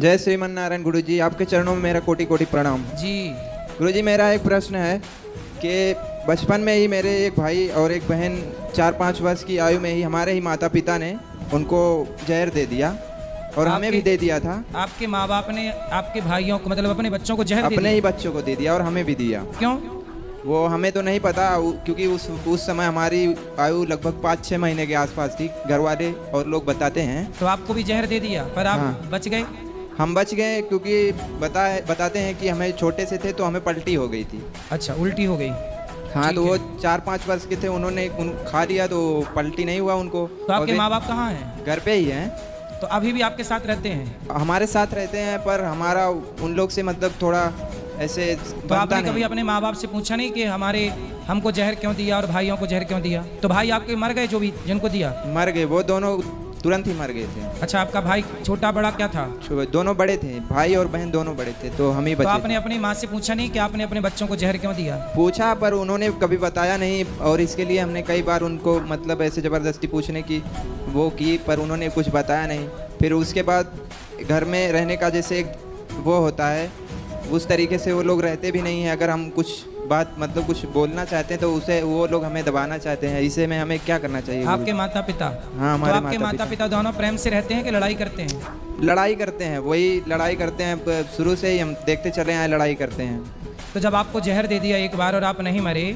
जय श्रीमन नारायण गुरुजी, आपके चरणों में मेरा कोटि कोटि प्रणाम जी। गुरुजी। मेरा एक प्रश्न है कि बचपन में ही मेरे एक भाई और एक बहन 4-5 वर्ष की आयु में ही हमारे ही माता पिता ने उनको जहर दे दिया और हमें भी दे दिया था। आपके माँ बाप ने आपके भाइयों को मतलब अपने बच्चों को जहर अपने ही बच्चों को दे दिया और हमें भी दिया। क्यों? वो हमें तो नहीं पता, क्योंकि उस समय हमारी आयु लगभग 5-6 महीने के आसपास थी। घर वाले और लोग बताते हैं। तो आपको भी जहर दे दिया पर आप हाँ। बच गए? हम बच गए क्योंकि बताते हैं कि हमें छोटे से थे तो हमें पलटी हो गई थी। अच्छा, उल्टी हो गई। हाँ, तो वो 4-5 वर्ष के थे, उन्होंने खा लिया तो पलटी नहीं हुआ उनको। तो आपके माँ बाप कहाँ हैं? घर पे ही हैं। तो अभी भी आपके साथ रहते हैं? हमारे साथ रहते हैं, पर हमारा उन लोग से मतलब थोड़ा ऐसे तो आपने कभी अपने माँ बाप से पूछा नहीं कि हमको जहर क्यों दिया और भाइयों को जहर क्यों दिया? तो भाई आपके मर गए, जो भी जिनको दिया? मर गए, वो दोनों तुरंत ही मर गए थे। अच्छा, आपका भाई छोटा बड़ा क्या था? दोनों बड़े थे, भाई और बहन दोनों बड़े थे, तो हम ही बचे। तो आपने अपनी माँ से पूछा नहीं कि आपने अपने बच्चों को जहर क्यों दिया? पूछा, पर उन्होंने कभी बताया नहीं, और इसके लिए हमने कई बार उनको मतलब ऐसे ज़बरदस्ती पूछने की वो की, पर उन्होंने कुछ बताया नहीं। फिर उसके बाद घर में रहने का जैसे वो होता है, उस तरीके से वो लोग रहते भी नहीं हैं। अगर हम कुछ बात मतलब कुछ बोलना चाहते हैं तो उसे वो लोग हमें दबाना चाहते हैं। इसे में हमें क्या करना चाहिए? आपके माता पिता? हाँ, हमारे तो आपके माता पिता दोनों प्रेम से रहते हैं कि लड़ाई करते हैं? लड़ाई करते हैं, वही लड़ाई करते हैं, शुरू से ही हम देखते चले आए, लड़ाई करते हैं। तो जब आपको जहर दे दिया एक बार और आप नहीं मरे,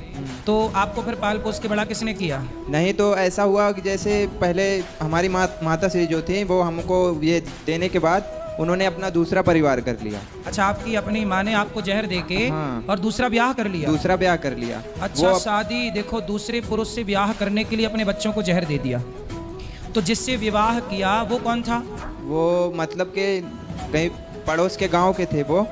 तो आपको फिर पाल पोस के बड़ा किसने किया? नहीं, तो ऐसा हुआ कि जैसे पहले हमारी माता श्री जो थी वो हमको ये देने के बाद उन्होंने अपना दूसरा परिवार कर लिया। अच्छा, आपकी अपनी माँ ने आपको जहर देके हाँ। और दूसरा ब्याह कर लिया? दूसरा ब्याह कर लिया। अच्छा, शादी देखो, दूसरे पुरुष से ब्याह करने के लिए अपने बच्चों को जहर दे दिया। तो जिससे विवाह किया वो कौन था? वो मतलब के कहीं पड़ोस के गांव के थे वो।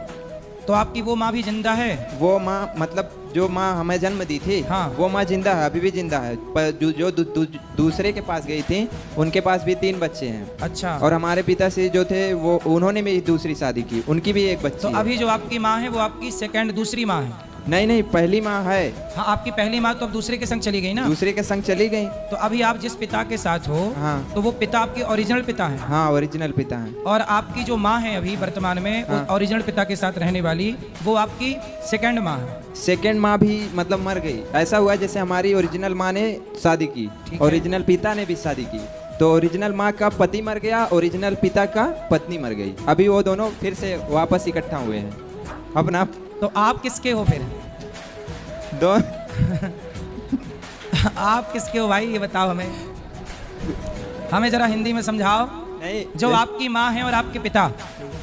तो आपकी वो माँ भी जिंदा है? वो माँ मतलब जो माँ हमें जन्म दी थी, हाँ। वो माँ जिंदा है, अभी भी जिंदा है। पर जो दूसरे के पास गई थी उनके पास भी 3 बच्चे हैं। अच्छा। और हमारे पिताश्री जो थे वो उन्होंने भी दूसरी शादी की, उनकी भी एक बच्ची तो है। अभी जो आपकी माँ है वो आपकी दूसरी माँ है? नहीं, पहली माँ है। हाँ, आपकी पहली माँ तो अब दूसरे के संग चली गई ना? दूसरे के संग चली गई। तो अभी आप जिस पिता के साथ हो, हाँ। तो वो पिता आपके ओरिजिनल पिता हैं? हाँ, ओरिजिनल पिता हैं। और आपकी जो माँ है अभी वर्तमान में, हाँ। ओरिजिनल पिता के साथ रहने वाली, वो आपकी सेकंड माँ है? सेकंड माँ भी मतलब मर गई। ऐसा हुआ जैसे हमारी ओरिजिनल माँ ने शादी की, ओरिजिनल पिता ने भी शादी की, तो ओरिजिनल माँ का पति मर गया, ओरिजिनल पिता का पत्नी मर गई। अभी वो दोनों फिर से वापस इकट्ठा हुए हैं अपना। तो आप किसके हो फिर? दो आप किसके हो भाई, ये बताओ हमें जरा हिंदी में समझाओ। नहीं, जो आपकी माँ है और आपके पिता,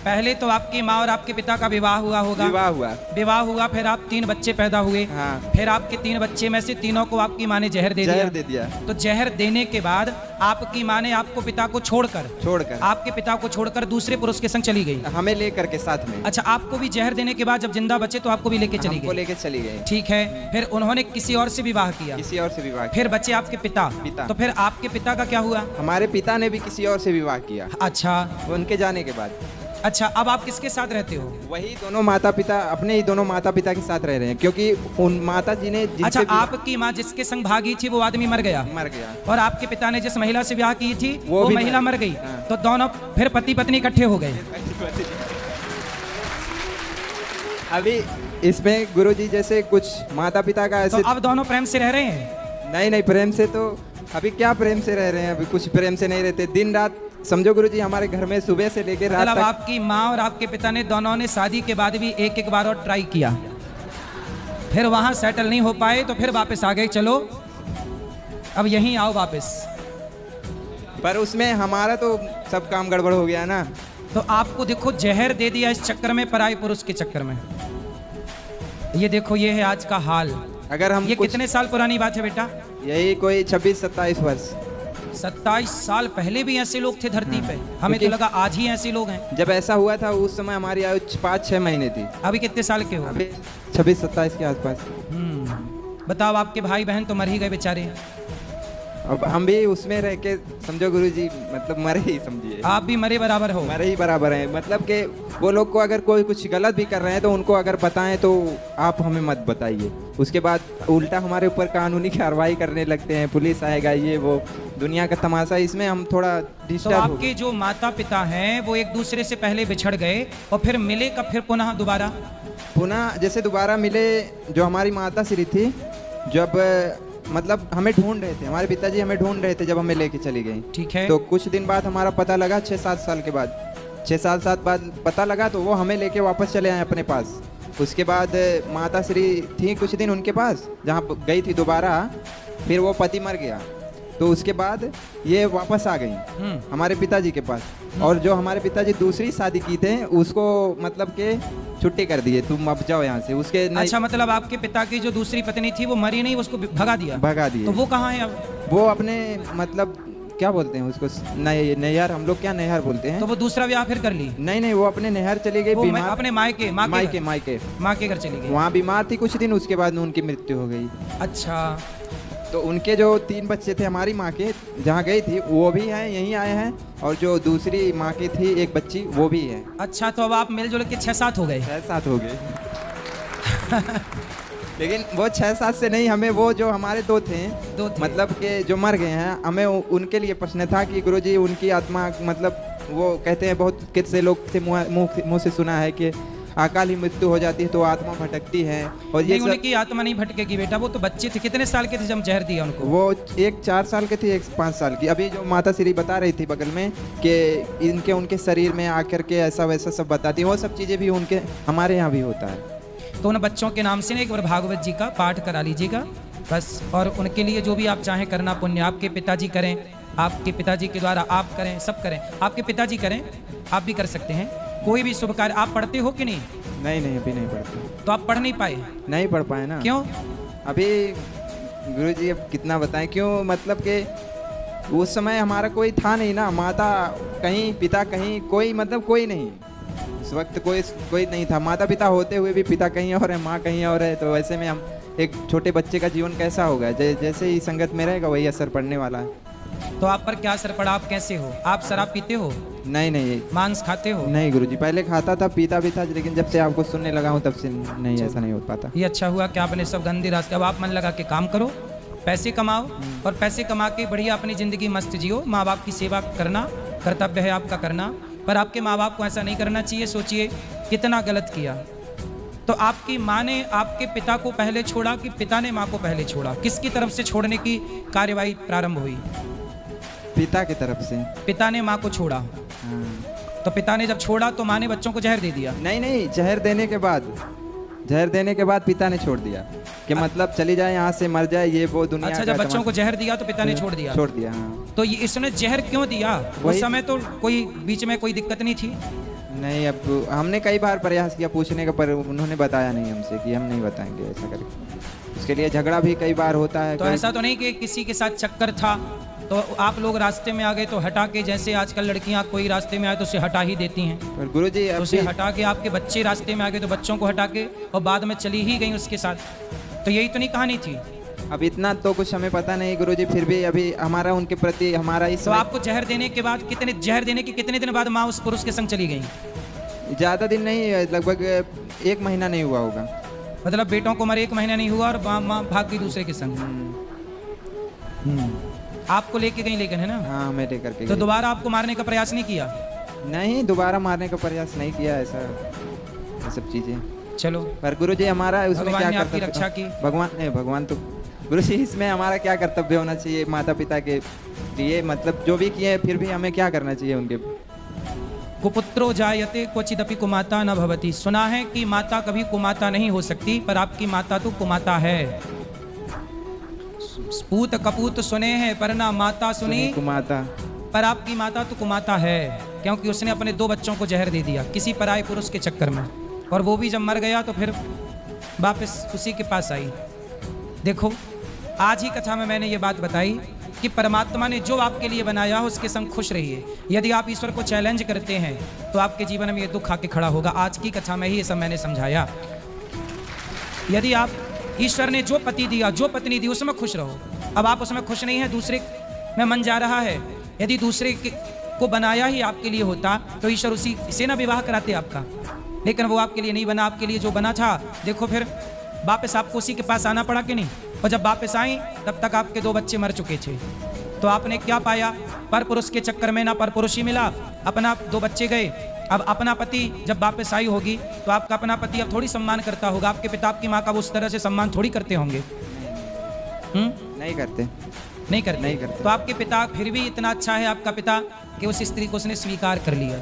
पहले तो आपकी माँ और आपके पिता का विवाह हुआ होगा? विवाह हुआ, फिर आप 3 बच्चे पैदा हुए। हाँ। फिर आपके 3 बच्चे में से तीनों को आपकी माँ ने जहर दे दिया। तो जहर देने के बाद आपकी माँ ने आपको पिता को छोड़कर आपके पिता को छोड़कर दूसरे पुरुष के संग चली गई, हमें लेकर के साथ में। अच्छा, आपको भी जहर देने के बाद जब जिंदा बचे तो आपको भी लेके चली गई? ठीक है। फिर उन्होंने किसी और से विवाह किया? फिर बचे आपके पिता। तो फिर आपके पिता का क्या हुआ? हमारे पिता ने भी किसी और से विवाह किया। अच्छा, उनके जाने के बाद। अच्छा, अब आप किसके साथ रहते हो? वही दोनों माता पिता, अपने ही दोनों माता पिता के साथ रह रहे हैं, क्योंकि उन माता जी ने अच्छा, आपकी माँ जिसके संग भागी थी वो आदमी मर गया और आपके पिता ने जिस महिला से ब्याह की थी वो महिला मर गई। हाँ। तो दोनों फिर पति पत्नी इकट्ठे हो गए। अभी इसमें गुरुजी जैसे कुछ माता पिता का ऐसे, तो अब दोनों प्रेम से रह रहे हैं? नहीं, प्रेम से तो अभी क्या प्रेम से रह रहे हैं, अभी कुछ प्रेम से नहीं रहते। दिन रात समझो गुरुजी, हमारे घर में सुबह से लेकर रात तक। मतलब आपकी माँ और आपके पिता ने दोनों ने शादी के बाद भी एक बार और ट्राई किया, फिर वहां सेटल नहीं हो पाए तो फिर वापस आ गए, चलो अब यहीं आओ वापस। पर उसमें हमारा तो सब काम गड़बड़ हो गया ना। तो आपको देखो जहर दे दिया इस चक्कर में, पराये पुरुष के चक्कर में। ये देखो, ये है आज का हाल। अगर हम ये कितने साल पुरानी बात है बेटा? यही कोई 26-27 वर्ष। 27 साल पहले भी ऐसे लोग थे धरती पे? हमें तो लगा आज ही ऐसे लोग हैं। जब ऐसा हुआ था उस समय हमारी आयु 5-6 महीने थी। अभी कितने साल के हो? अभी 26-27 के आसपास। बताओ, आपके भाई बहन तो मर ही गए बेचारे। अब हम भी उसमें रह के समझो गुरुजी, मतलब मरे ही समझिए। लिए। आप भी मरे बराबर हो। हमारे ही बराबर हैं, मतलब कि वो लोग को अगर कोई कुछ गलत भी कर रहे हैं तो उनको अगर बताएं तो आप हमें मत बताइए, उसके बाद उल्टा हमारे ऊपर कानूनी कार्रवाई करने लगते हैं, पुलिस आएगा, ये वो दुनिया का तमाशा। इसमें हम थोड़ा तो डिस्टर्ब हो आपके जो माता पिता हैं वो एक दूसरे से पहले बिछड़ गए और फिर मिले कब फिर पुनः दोबारा? पुनः जैसे दोबारा मिले, जो हमारी माता श्री थी, जब मतलब हमें ढूंढ रहे थे, हमारे पिताजी हमें ढूंढ रहे थे जब हमें लेके चली गई। ठीक है। तो कुछ दिन बाद हमारा पता लगा, 6-7 साल के बाद, 6-7 बाद पता लगा, तो वो हमें लेके वापस चले आए अपने पास। उसके बाद माता श्री थी कुछ दिन उनके पास, जहाँ गई थी दोबारा, फिर वो पति मर गया, तो उसके बाद ये वापस आ गई हमारे पिताजी के पास। और जो हमारे पिताजी दूसरी शादी की थे उसको मतलब के छुट्टी कर दिए, तुम अब जाओ यहाँ से। उसके अच्छा, मतलब आपके पिता की जो दूसरी पत्नी थी वो मरी नहीं, उसको भगा दिया? भगा दिए। तो वो कहाँ है अब? वो अपने मतलब क्या बोलते हैं उसको, नैहर, हम लोग क्या नैहर बोलते हैं। तो वो दूसरा ब्याह फिर कर ली? नहीं, वो अपने नैहर चली गई, बीमार, अपने मायके माँ के घर चली गई। वहाँ बीमार थी कुछ दिन, उसके बाद उनकी मृत्यु हो गई। अच्छा, तो उनके जो 3 बच्चे थे हमारी माँ के, जहाँ गई थी, वो भी हैं, यहीं आए हैं, और जो दूसरी माँ की थी एक बच्ची, वो भी है। अच्छा, तो अब आप मिलजुल के 6-7 हो गए? 6-7 हो गए। लेकिन वो 6-7 से नहीं, हमें वो जो हमारे दो थे मतलब कि जो मर गए हैं, हमें उनके लिए प्रश्न था कि गुरुजी उनकी आत्मा, मतलब वो कहते हैं, बहुत कितने लोग से मुँह से सुना है कि अकाली मृत्यु हो जाती है तो आत्मा भटकती है, और ये उनकी आत्मा नहीं भटकेगी बेटा, वो तो बच्चे थे। कितने साल के थे जब जहर दिया उनको? वो एक 4 साल के थे, एक 5 साल की। अभी जो माता श्री बता रही थी बगल में कि उनके शरीर में आकर के ऐसा वैसा सब बताती है, वो सब चीज़ें भी उनके हमारे यहाँ भी होता है। तो उन बच्चों के नाम से ना एक बार भागवत जी का पाठ करा लीजिएगा बस, और उनके लिए जो भी आप चाहें करना पुण्य, आपके पिताजी करें, आपके पिताजी के द्वारा आप करें, सब करें, आपके पिताजी करें, आप भी कर सकते हैं। कोई भी शुभ कार्य आप पढ़ते हो कि नहीं? नहीं, अभी नहीं पढ़ते। तो आप पढ़ नहीं पाए? नहीं पढ़ पाए ना। क्यों? अभी गुरुजी अब कितना बताएं, क्यों, मतलब कि उस समय हमारा कोई था नहीं ना, माता कहीं, पिता कहीं, कोई मतलब कोई नहीं, उस वक्त कोई नहीं था। माता पिता होते हुए भी पिता कहीं और है, माँ कहीं और है, तो ऐसे में हम एक छोटे बच्चे का जीवन कैसा होगा, जैसे ही संगत में रहेगा वही असर पड़ने वाला है। तो आप पर क्या असर पड़ा? आप कैसे हो? आप शराब पीते हो? नहीं। मांस खाते हो? नहीं गुरुजी, पहले खाता था, पीता भी था, लेकिन जब से आपको सुनने लगा हूँ तब से नहीं, ऐसा नहीं हो पाता। ये अच्छा हुआ कि आपने सब गंदे रास्ते, अब आप मन लगा के काम करो, पैसे कमाओ, और पैसे कमा के बढ़िया अपनी ज़िंदगी मस्त जियो। माँ बाप की सेवा करना कर्तव्य है आपका करना, पर आपके माँ बाप को ऐसा नहीं करना चाहिए। सोचिए कितना गलत किया। तो आपकी माँ ने आपके पिता को पहले छोड़ा कि पिता ने माँ को पहले छोड़ा? किसकी तरफ से छोड़ने की कार्यवाही प्रारंभ हुई? पिता की तरफ से। पिता ने माँ को छोड़ा। हाँ। तो पिता ने जब छोड़ा तो माँ ने बच्चों को जहर दे दिया? नहीं, जहर देने के बाद पिता ने छोड़ दिया कि मतलब चली जाए यहाँ से, मर जाए, ये वो दुनिया। अच्छा, जब बच्चों को जहर दिया तो पिता ने छोड़ दिया? हाँ। तो ये इसने जहर क्यों दिया? उस समय तो कोई बीच में कोई दिक्कत नहीं थी? नहीं, अब हमने कई बार प्रयास किया पूछने का, पर उन्होंने बताया नहीं हमसे कि हम नहीं बताएंगे ऐसा करके। उसके लिए झगड़ा भी कई बार होता है। तो ऐसा तो नहीं कि किसी के साथ चक्कर था तो आप लोग रास्ते में आ गए तो हटा के, जैसे आजकल लड़कियां कोई रास्ते में आए तो उसे हटा ही देती हैं, पर गुरुजी तो उसे हटा के, आपके बच्चे रास्ते में आ गए तो बच्चों को हटा के और बाद में चली ही गई उसके साथ, तो यही तो नहीं कहानी थी? अब इतना तो कुछ हमें पता नहीं गुरुजी, फिर भी अभी हमारा उनके प्रति हमारा इस। तो आपको जहर देने के बाद जहर देने के कितने दिन बाद माँ उस पुरुष के संग चली गई? ज़्यादा दिन नहीं, लगभग 1 महीना नहीं हुआ होगा। मतलब बेटों को मरे 1 महीना नहीं हुआ और माँ भाग गई दूसरे के संग। आपको लेके गई लेकिन, है ना? हाँ, हमें लेकर के। तो दोबारा आपको मारने का प्रयास नहीं किया? नहीं, दोबारा मारने का प्रयास नहीं किया, ऐसा ये सब चीज़ें। चलो, पर गुरुजी हमारा उसमें क्या आपकी रक्षा की? भगवान तो गुरुजी, इसमें हमारा क्या कर्तव्य होना चाहिए माता पिता के लिए, मतलब जो भी किए, फिर भी हमें क्या करना चाहिए उनके? कुपुत्रो जायते क्वचिदपि कुमाता न भवति। सुना है कि माता कभी कुमाता नहीं हो सकती, पर आपकी माता तो कुमाता है। पूत कपूत सुने हैं पर ना माता सुनी कुमाता, पर आपकी माता तो कुमाता है, क्योंकि उसने अपने 2 बच्चों को जहर दे दिया किसी पराये पुरुष के चक्कर में, और वो भी जब मर गया तो फिर वापस उसी के पास आई। देखो, आज ही कथा में मैंने ये बात बताई कि परमात्मा ने जो आपके लिए बनाया हो उसके संग खुश रहिए। यदि आप ईश्वर को चैलेंज करते हैं तो आपके जीवन में ये दुख आके खड़ा होगा। आज की कथा में ही ये सब मैंने समझाया। यदि आप ईश्वर ने जो पति दिया, जो पत्नी दी, उसमें खुश रहो। अब आप उसमें खुश नहीं है, दूसरे में मन जा रहा है, यदि दूसरे को बनाया ही आपके लिए होता तो ईश्वर उसी से ना विवाह कराते आपका, लेकिन वो आपके लिए नहीं बना, आपके लिए जो बना था देखो फिर वापस आपको उसी के पास आना पड़ा कि नहीं। और जब वापस आई तब तक आपके 2 बच्चे मर चुके थे, तो आपने क्या पाया, पर पुरुष के चक्कर में ना पर पुरुष ही मिला, अपना 2 बच्चे गए। अब अपना पति जब वापस आई होगी तो आपका अपना पति अब थोड़ी सम्मान करता होगा, आपके पिता आपकी माँ का वो उस तरह से सम्मान थोड़ी करते होंगे। नहीं करते, नहीं करते, नहीं करते। तो आपके पिता फिर भी इतना अच्छा है आपका पिता कि उस स्त्री को उसने स्वीकार कर लिया।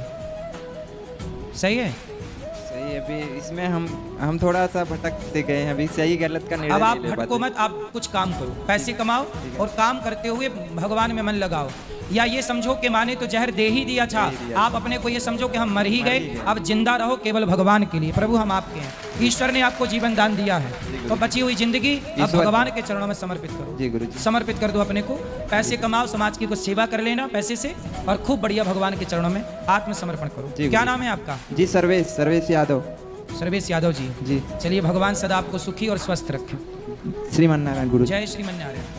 सही है, सही है। अभी इसमें हम थोड़ा सा भटक से गए हैं, अभी सही गलत का निर्णय अब आप नहीं ले भटको पाते। मत, आप कुछ काम करो, पैसे कमाओ और काम करते हुए भगवान में मन लगाओ। या ये समझो कि माने तो जहर दे ही दिया था, आप अपने को ये समझो कि हम मर ही गए, अब जिंदा रहो केवल भगवान के लिए। प्रभु हम आपके हैं, ईश्वर ने आपको जीवन दान दिया है, तो बची हुई जिंदगी अब भगवान के चरणों में समर्पित करो। जी गुरु जी। समर्पित कर दो अपने को, पैसे कमाओ, समाज की कुछ सेवा कर लेना पैसे से, और खूब बढ़िया भगवान के चरणों में आत्मसमर्पण करो। जी क्या गुरु। नाम है आपका? जी सर्वेश यादव। सर्वेश यादव जी। जी। चलिए भगवान सदा आपको सुखी और स्वस्थ रखें। श्रीमन नारायण गुरु जी। जय श्रीमन नारायण।